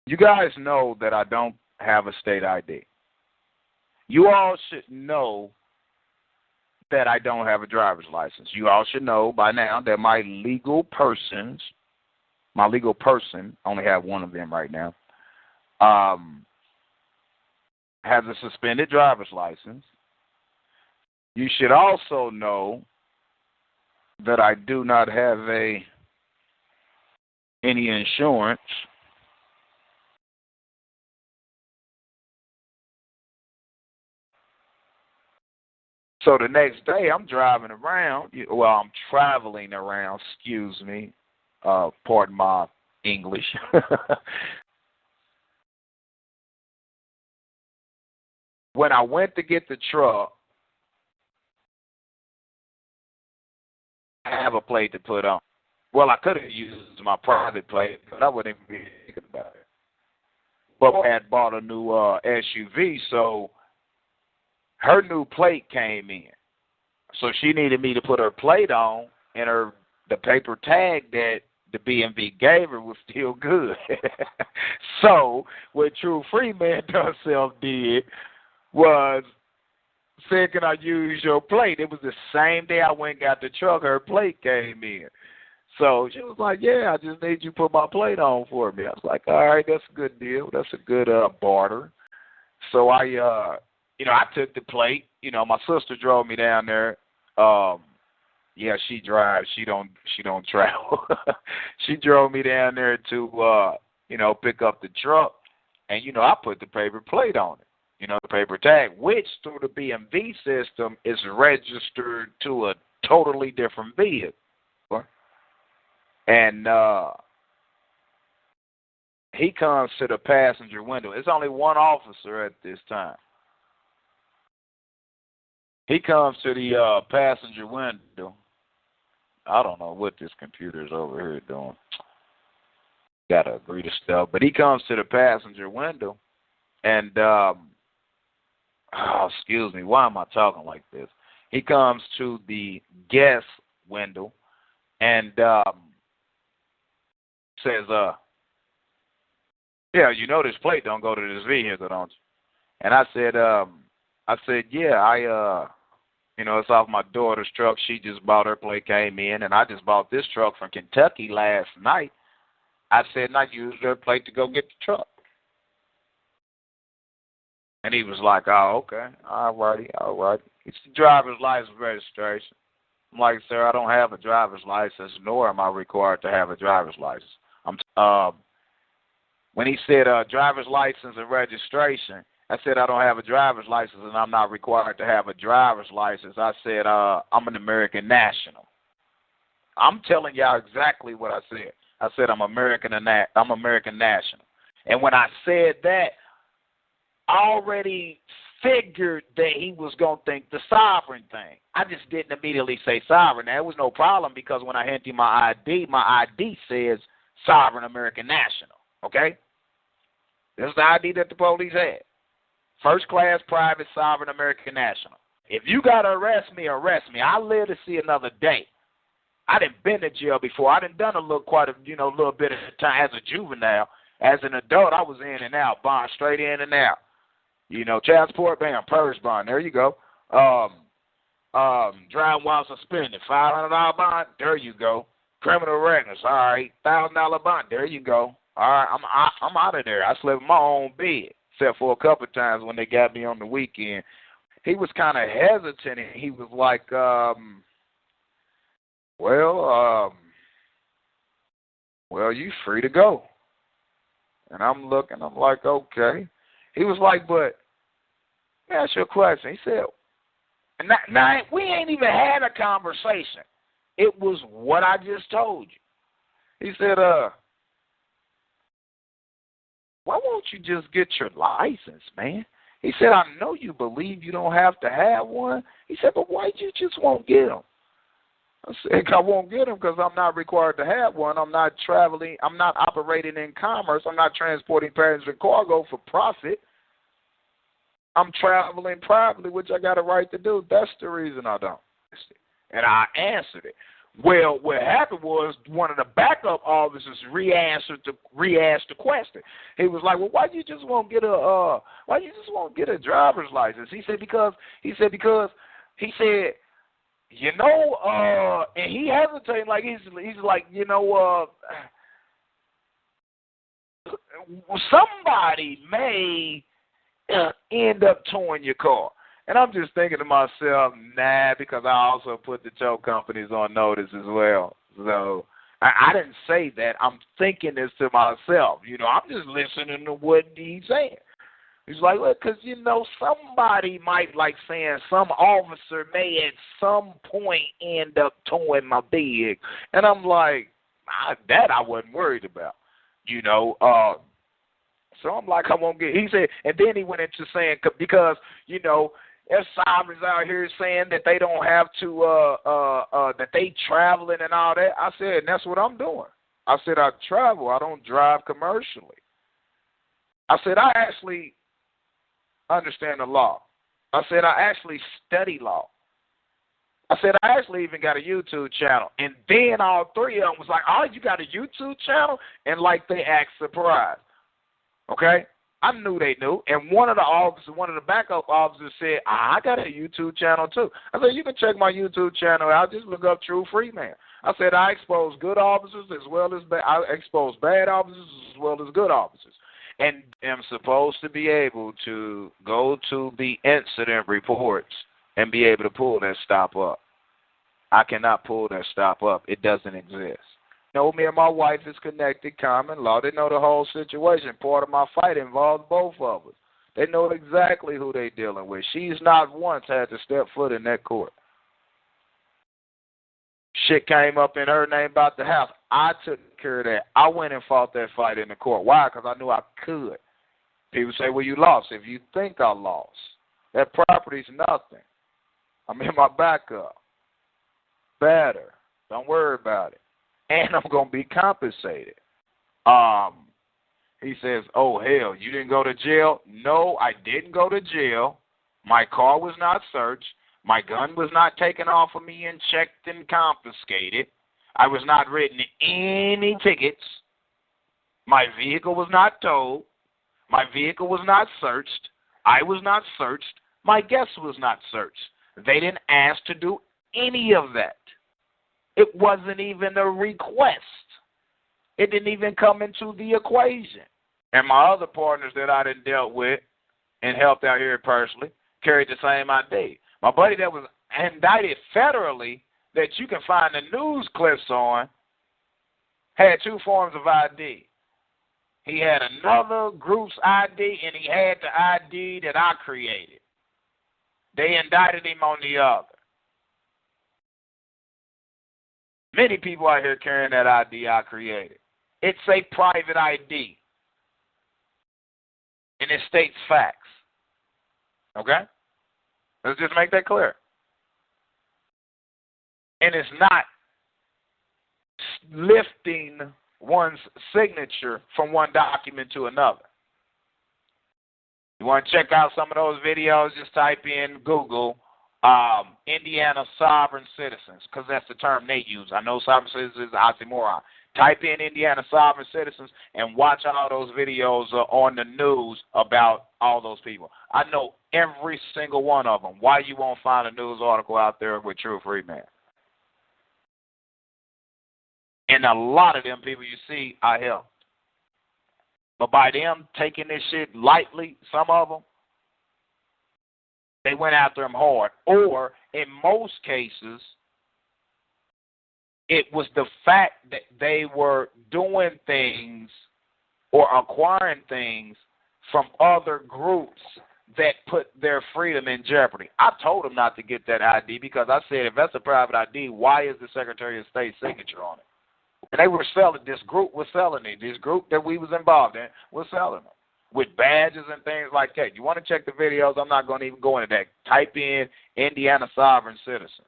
You guys know that I don't have a state ID. You all should know that I don't have a driver's license. You all should know by now that my legal person, only have one of them right now, has a suspended driver's license. You should also know that I do not have any insurance. So the next day, I'm driving around. Well, I'm traveling around. Excuse me. Pardon my English. When I went to get the truck, I have a plate to put on. Well, I could have used my private plate, but I wouldn't even be thinking about it. But I had bought a new SUV, so her new plate came in. So she needed me to put her plate on, and the paper tag that the BMV gave her was still good. So what True Freeman herself did was said, "Can I use your plate?" It was the same day I went and got the truck, her plate came in. So she was like, "Yeah, I just need you to put my plate on for me." I was like, "All right, that's a good deal. That's a good barter." So I took the plate. My sister drove me down there. Yeah, she drives. She don't travel. She drove me down there to pick up the truck, and I put the paper plate on it. The paper tag, which through the BMV system is registered to a totally different vehicle. And he comes to the passenger window. It's only one officer at this time. He comes to the passenger window. I don't know what this computer's over here doing. Got to agree to stuff. But he comes to the passenger window, and excuse me, why am I talking like this? He comes to the guest window and says, "Yeah, this plate don't go to this vehicle, don't you?" And I said, "Yeah, it's off my daughter's truck. She just bought her plate, came in, and I just bought this truck from Kentucky last night." I said, "And I used her plate to go get the truck." And he was like, "Oh, okay, all righty. It's the driver's license registration." I'm like, "Sir, I don't have a driver's license, nor am I required to have a driver's license." When he said driver's license and registration, I said, "I don't have a driver's license and I'm not required to have a driver's license." I said, "I'm an American national." I'm telling y'all exactly what I said. I said, I'm American national. And when I said that, I already figured that he was going to think the sovereign thing. I just didn't immediately say sovereign. There was no problem because when I handed him my ID says sovereign American national. Okay? This is the ID that the police had. First class, private, sovereign American national. If you got to arrest me, arrest me. I live to see another day. I done been to jail before. I done a little bit of time as a juvenile. As an adult, I was in and out, bond straight in and out. Child support, bam, purge bond. There you go. Driving while suspended, $500 bond. There you go. Criminal reckless, all right, $1,000 bond. There you go. All right, I'm out of there. I slept in my own bed, except for a couple of times when they got me on the weekend. He was kind of hesitant. And he was like, well, you free to go. And I'm looking, I'm like, okay. He was like, but let me ask you a question. He said, now we ain't even had a conversation. It was what I just told you. He said, why won't you just get your license, man? He said, I know you believe you don't have to have one. He said, but why you just won't get them? I said, I won't get them because I'm not required to have one. I'm not traveling. I'm not operating in commerce. I'm not transporting passengers and cargo for profit. I'm traveling privately, which I got a right to do. That's the reason I don't. And I answered it. Well, what happened was one of the backup officers re-asked the question. He was like, "Well, why you just won't get a driver's license?" He said because he said, and he hesitated, like he's like, somebody may end up towing your car. And I'm just thinking to myself, nah, because I also put the tow companies on notice as well. So I didn't say that. I'm thinking this to myself. I'm just listening to what he's saying. He's like, look, because, somebody might, like saying some officer may at some point end up towing my vehicle. And I'm like, that I wasn't worried about, So I'm like, I won't get. He said, and then he went into saying because there's sovereigns out here saying that they don't have to that they traveling and all that. I said, and that's what I'm doing. I said I travel. I don't drive commercially. I said I actually understand the law. I said I actually study law. I said I actually even got a YouTube channel. And then all three of them was like, oh, you got a YouTube channel? And like they act surprised. Okay? I knew they knew. And one of the backup officers said, I got a YouTube channel too. I said, you can check my YouTube channel out. Just look up True Freeman. I said, I expose good officers as well as bad. I expose bad officers as well as good officers. And am supposed to be able to go to the incident reports and be able to pull that stop up. I cannot pull that stop up. It doesn't exist. Me and my wife is connected, common law. They know the whole situation. Part of my fight involves both of us. They know exactly who they're dealing with. She's not once had to step foot in that court. Shit came up in her name about the house. I took care of that. I went and fought that fight in the court. Why? Because I knew I could. People say, well, you lost. If you think I lost, that property's nothing. I'm in my backup. Better. Don't worry about it. And I'm going to be compensated. He says, oh, hell, you didn't go to jail? No, I didn't go to jail. My car was not searched. My gun was not taken off of me and checked and confiscated. I was not written any tickets. My vehicle was not towed. My vehicle was not searched. I was not searched. My guest was not searched. They didn't ask to do any of that. It wasn't even a request. It didn't even come into the equation. And my other partners that I done dealt with and helped out here personally carried the same ID. My buddy that was indicted federally that you can find the news clips on had two forms of ID. He had another group's ID and he had the ID that I created. They indicted him on the other. Many people out here carrying that ID I created. It's a private ID. And it states facts. Okay? Let's just make that clear. And it's not lifting one's signature from one document to another. You want to check out some of those videos, just type in Google Indiana sovereign citizens, because that's the term they use. I know sovereign citizens is an oxymoron. Type in Indiana sovereign citizens and watch all those videos on the news about all those people. I know every single one of them. Why you won't find a news article out there with True Freeman? And a lot of them people you see, I helped. But by them taking this shit lightly, some of them, they went after him hard. Or, in most cases, it was the fact that they were doing things or acquiring things from other groups that put their freedom in jeopardy. I told them not to get that ID because I said, if that's a private ID, why is the Secretary of State's signature on it? And they were selling, this group was selling it. This group that we was involved in was selling them with badges and things like that. You want to check the videos? I'm not going to even go into that. Type in Indiana sovereign citizens.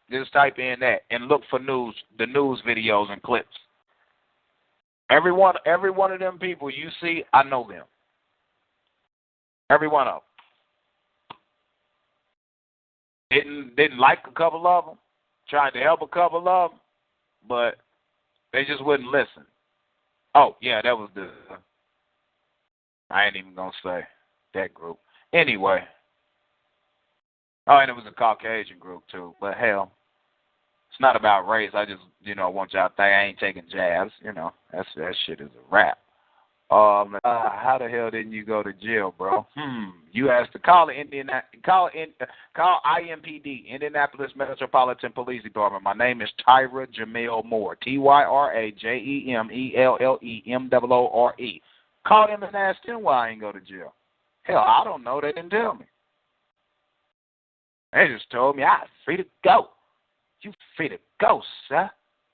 Just type in that and look for the news videos and clips. Every one of them people you see, I know them. Every one of them. Didn't like a couple of them. Tried to help a couple of them, but they just wouldn't listen. Oh, yeah, that was I ain't even going to say that group. Anyway. Oh, and it was a Caucasian group, too. But, hell, it's not about race. I just, want y'all to think I ain't taking jabs. That shit is a wrap. How the hell didn't you go to jail, bro? You asked to call IMPD, Indianapolis Metropolitan Police Department. My name is Tyra Jamel Moore, TYRAJEMELLEMOORE. Call them and ask them why I ain't go to jail. Hell, I don't know. They didn't tell me. They just told me I was free to go. You free to go, sir.